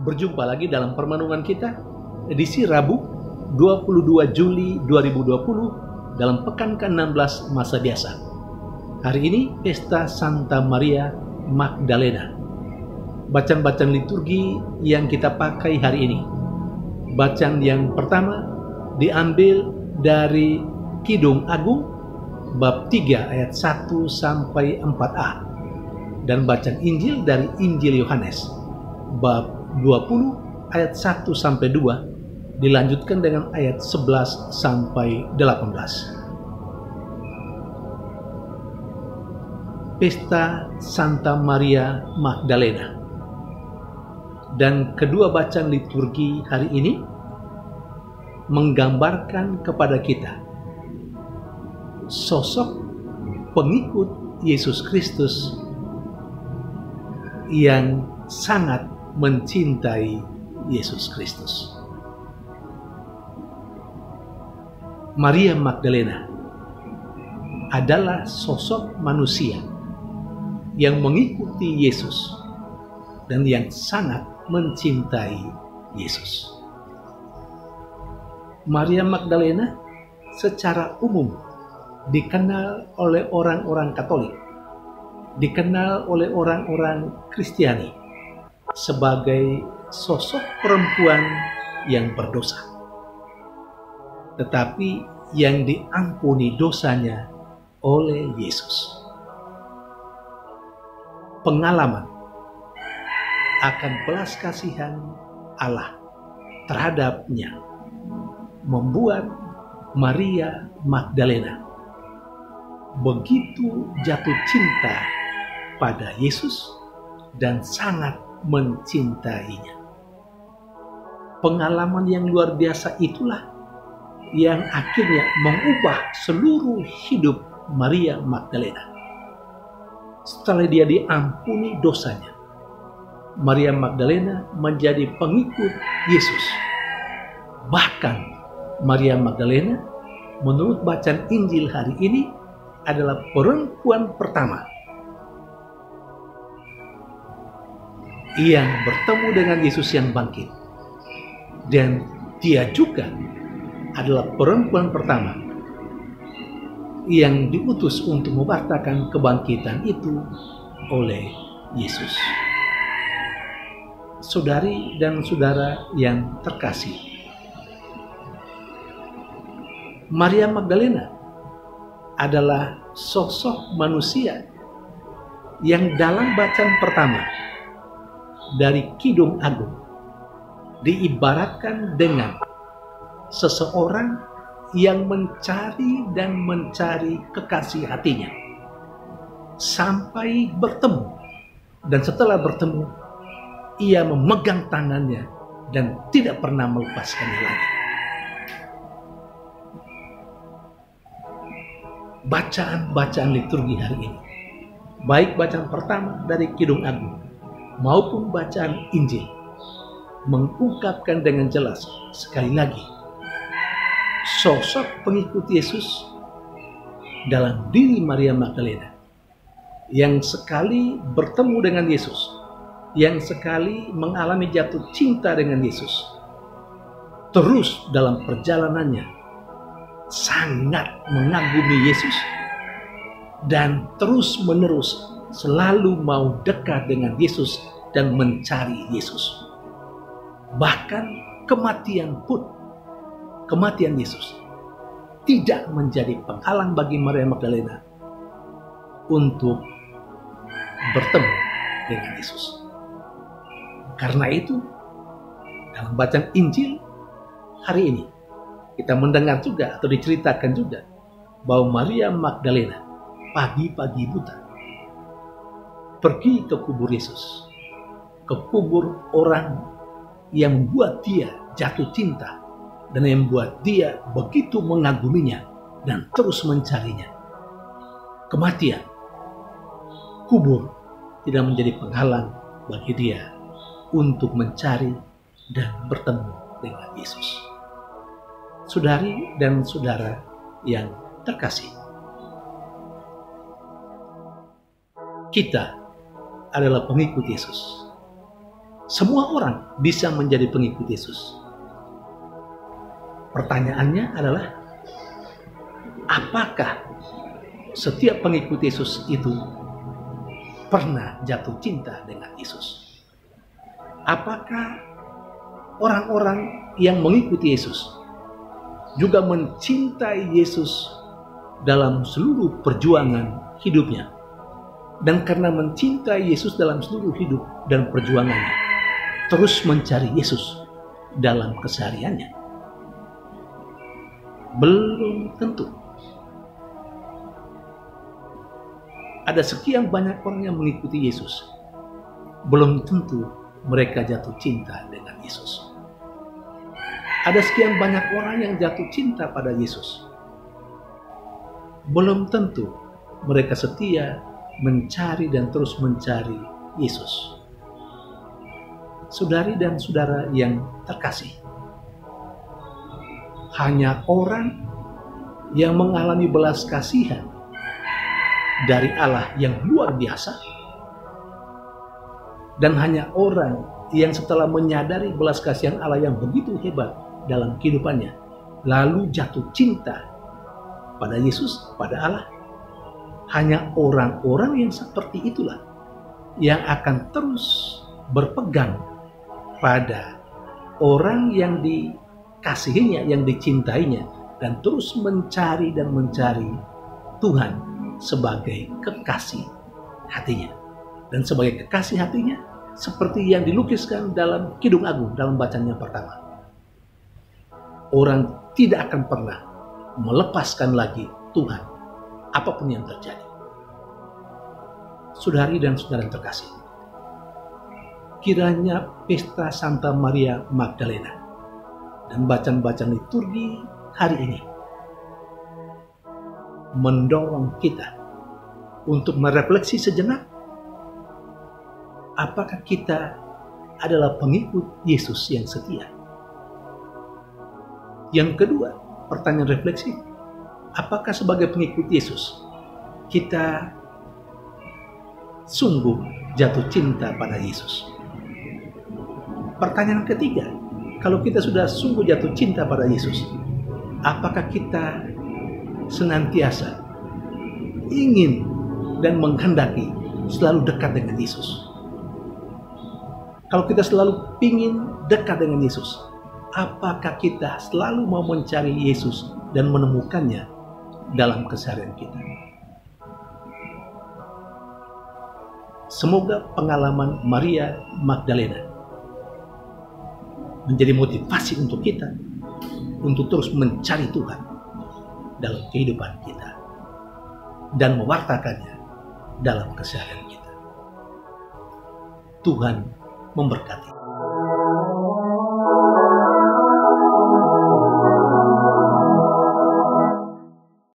Berjumpa lagi dalam permenungan kita edisi Rabu 22 Juli 2020 dalam pekan ke-16 masa biasa. Hari ini Pesta Santa Maria Magdalena. Bacaan-bacaan liturgi yang kita pakai hari ini. Bacaan yang pertama diambil dari Kidung Agung bab 3 ayat 1 sampai 4a dan bacaan Injil dari Injil Yohanes bab 20 ayat 1 sampai 2 dilanjutkan dengan ayat 11 sampai 18. Pesta Santa Maria Magdalena. Dan kedua bacaan liturgi hari ini menggambarkan kepada kita sosok pengikut Yesus Kristus yang sangat mencintai Yesus Kristus. Maria Magdalena adalah sosok manusia yang mengikuti Yesus dan yang sangat mencintai Yesus. Maria Magdalena secara umum dikenal oleh orang-orang Katolik, dikenal oleh orang-orang Kristiani sebagai sosok perempuan yang berdosa, tetapi yang diampuni dosanya oleh Yesus. Pengalaman akan belas kasihan Allah terhadapnya membuat Maria Magdalena begitu jatuh cinta pada Yesus dan sangat mencintainya. Pengalaman yang luar biasa itulah yang akhirnya mengubah seluruh hidup Maria Magdalena. Setelah dia diampuni dosanya, Maria Magdalena menjadi pengikut Yesus. Bahkan Maria Magdalena menurut bacaan Injil hari ini adalah perempuan pertama yang bertemu dengan Yesus yang bangkit. Dan dia juga adalah perempuan pertama yang diutus untuk memberitakan kebangkitan itu oleh Yesus. Saudari dan saudara yang terkasih, Maria Magdalena adalah sosok manusia yang dalam bacaan pertama dari Kidung Agung diibaratkan dengan seseorang yang mencari dan mencari kekasih hatinya sampai bertemu, dan setelah bertemu ia memegang tangannya dan tidak pernah melepaskannya lagi. Bacaan-bacaan liturgi hari ini, baik bacaan pertama dari Kidung Agung maupun bacaan Injil, mengungkapkan dengan jelas sekali lagi sosok pengikut Yesus dalam diri Maria Magdalena yang sekali bertemu dengan Yesus, yang sekali mengalami jatuh cinta dengan Yesus, terus dalam perjalanannya sangat mengagumi Yesus dan terus-menerus selalu mau dekat dengan Yesus dan mencari Yesus. Bahkan kematian Yesus tidak menjadi penghalang bagi Maria Magdalena untuk bertemu dengan Yesus. Karena itu, dalam bacaan Injil hari ini kita mendengar juga atau diceritakan juga bahwa Maria Magdalena pagi-pagi buta pergi ke kubur Yesus, ke kubur orang yang membuat dia jatuh cinta dan yang membuat dia begitu mengaguminya dan terus mencarinya. Kematian, kubur tidak menjadi penghalang bagi dia untuk mencari dan bertemu dengan Yesus. Saudari dan saudara yang terkasih, kita adalah pengikut Yesus. Semua orang bisa menjadi pengikut Yesus. Pertanyaannya adalah, apakah setiap pengikut Yesus itu pernah jatuh cinta dengan Yesus? Apakah orang-orang yang mengikuti Yesus juga mencintai Yesus dalam seluruh perjuangan hidupnya? Dan karena mencintai Yesus dalam seluruh hidup dan perjuangannya, terus mencari Yesus dalam kesehariannya? Belum tentu. Ada sekian banyak orang yang mengikuti Yesus, belum tentu mereka jatuh cinta dengan Yesus. Ada sekian banyak orang yang jatuh cinta pada Yesus, belum tentu mereka setia mencari dan terus mencari Yesus. Saudari dan saudara yang terkasih, hanya orang yang mengalami belas kasihan dari Allah yang luar biasa, dan hanya orang yang setelah menyadari belas kasihan Allah yang begitu hebat dalam kehidupannya, lalu jatuh cinta pada Yesus, pada Allah, hanya orang-orang yang seperti itulah yang akan terus berpegang pada orang yang dikasihinya, yang dicintainya, dan terus mencari dan mencari Tuhan sebagai kekasih hatinya. Dan sebagai kekasih hatinya, seperti yang dilukiskan dalam Kidung Agung dalam bacaan yang pertama, orang tidak akan pernah melepaskan lagi Tuhan apapun yang terjadi. Saudari dan saudara yang terkasih, kiranya pesta Santa Maria Magdalena dan bacaan-bacaan liturgi hari ini mendorong kita untuk merefleksi sejenak, apakah kita adalah pengikut Yesus yang setia? Yang kedua, pertanyaan refleksi, apakah sebagai pengikut Yesus kita sungguh jatuh cinta pada Yesus? Pertanyaan ketiga, kalau kita sudah sungguh jatuh cinta pada Yesus, apakah kita senantiasa ingin dan menghendaki selalu dekat dengan Yesus? Kalau kita selalu ingin dekat dengan Yesus, apakah kita selalu mau mencari Yesus dan menemukannya dalam keseharian kita? Semoga pengalaman Maria Magdalena menjadi motivasi untuk kita untuk terus mencari Tuhan dalam kehidupan kita dan mewartakannya dalam keseharian kita. Tuhan memberkati.